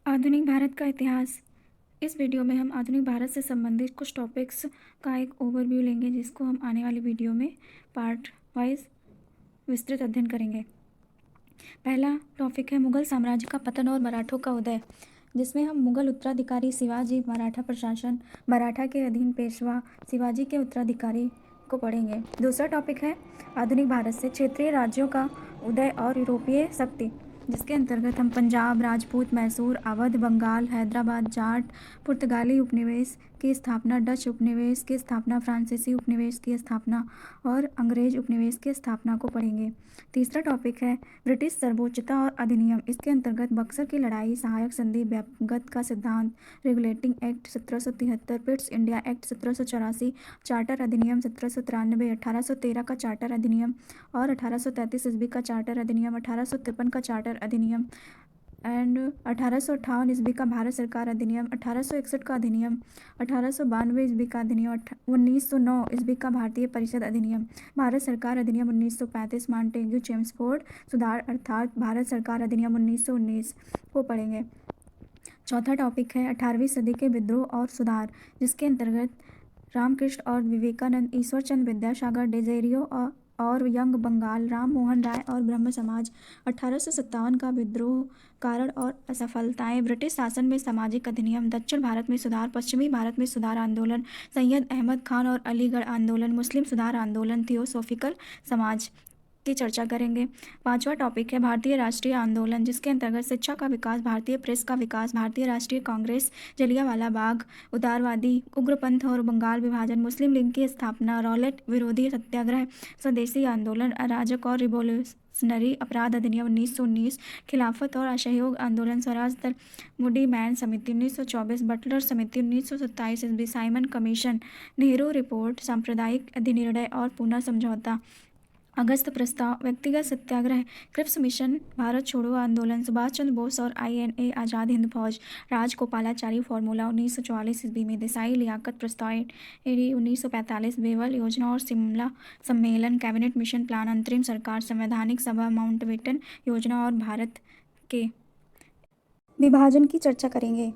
आधुनिक भारत का इतिहास। इस वीडियो में हम आधुनिक भारत से संबंधित कुछ टॉपिक्स का एक ओवरव्यू लेंगे, जिसको हम आने वाली वीडियो में पार्ट वाइज विस्तृत अध्ययन करेंगे। पहला टॉपिक है मुगल साम्राज्य का पतन और मराठों का उदय, जिसमें हम मुगल उत्तराधिकारी शिवाजी, मराठा प्रशासन, मराठा के अधीन पेशवा, शिवाजी के उत्तराधिकारी को पढ़ेंगे। दूसरा टॉपिक है आधुनिक भारत से क्षेत्रीय राज्यों का उदय और यूरोपीय शक्ति, जिसके अंतर्गत हम पंजाब, राजपूत, मैसूर, अवध, बंगाल, हैदराबाद, जाट, पुर्तगाली उपनिवेश की स्थापना, डच उपनिवेश की स्थापना, फ्रांसीसी उपनिवेश की स्थापना और अंग्रेज उपनिवेश की स्थापना को पढ़ेंगे। तीसरा टॉपिक है ब्रिटिश सर्वोच्चता और अधिनियम। इसके अंतर्गत बक्सर की लड़ाई, सहायक संधि, व्यापकता का सिद्धांत, regulating act 1773, Pitt's India act 1784, charter अधिनियम 1793, 1813 का चार्टर अधिनियम और 1833 ईस्वी का चार्टर अधिनियम, 1853 का चार्टर अधिनियम एंड 1858 ईस्वी का भारत सरकार अधिनियम, 1861 का अधिनियम, 1892 ईस्वी का अधिनियम, 1909 ईस्वी का भारतीय परिषद अधिनियम, भारत सरकार अधिनियम 1935, मांटेग्यू चेम्सफोर्ड सुधार अर्थात भारत सरकार अधिनियम 1919 को पढ़ेंगे। चौथा टॉपिक है 18वीं सदी के विद्रोह और सुधार, जिसके अंतर्गत रामकृष्ण और विवेकानंद, ईश्वरचंद विद्यासागर, डेजेरियो और यंग, बंगाल, राम मोहन राय और ब्रह्म समाज, 1857 का विद्रोह, कारण और असफलताएं, ब्रिटिश शासन में सामाजिक अधिनियम, दक्षिण भारत में सुधार, पश्चिमी भारत में सुधार आंदोलन, सैयद अहमद खान और अलीगढ़ आंदोलन, मुस्लिम सुधार आंदोलन, थियोसॉफिकल समाज की चर्चा करेंगे। पांचवा टॉपिक है भारतीय राष्ट्रीय आंदोलन, जिसके अंतर्गत शिक्षा का विकास, भारतीय प्रेस का विकास, भारतीय राष्ट्रीय कांग्रेस, जलियांवाला बाग, उदारवादी उग्रपंथ और बंगाल विभाजन, मुस्लिम लीग की स्थापना, रॉलेट विरोधी सत्याग्रह, स्वदेशी आंदोलन, अराजक और रिवोल्यूशनरी अपराध अधिनियम 1919, खिलाफत और असहयोग आंदोलन, स्वराज दल, मूडी मैन समिति 1924, बटलर समिति 1927 ईस्वी, साइमन कमीशन, नेहरू रिपोर्ट, सांप्रदायिक अधिनिर्णय और पुनः समझौता, अगस्त प्रस्ताव, व्यक्तिगत सत्याग्रह, क्रिप्स मिशन, भारत छोड़ो आंदोलन, सुभाष चंद्र बोस और INA, आज़ाद हिंद फौज, राजगोपालाचारी फॉर्मूला 1944 ईस्वी में, देसाई लियाकत प्रस्ताव 1945, बेवल योजना और शिमला सम्मेलन, कैबिनेट मिशन प्लान, अंतरिम सरकार, संवैधानिक सभा, माउंटबेटन योजना और भारत के विभाजन की चर्चा करेंगे।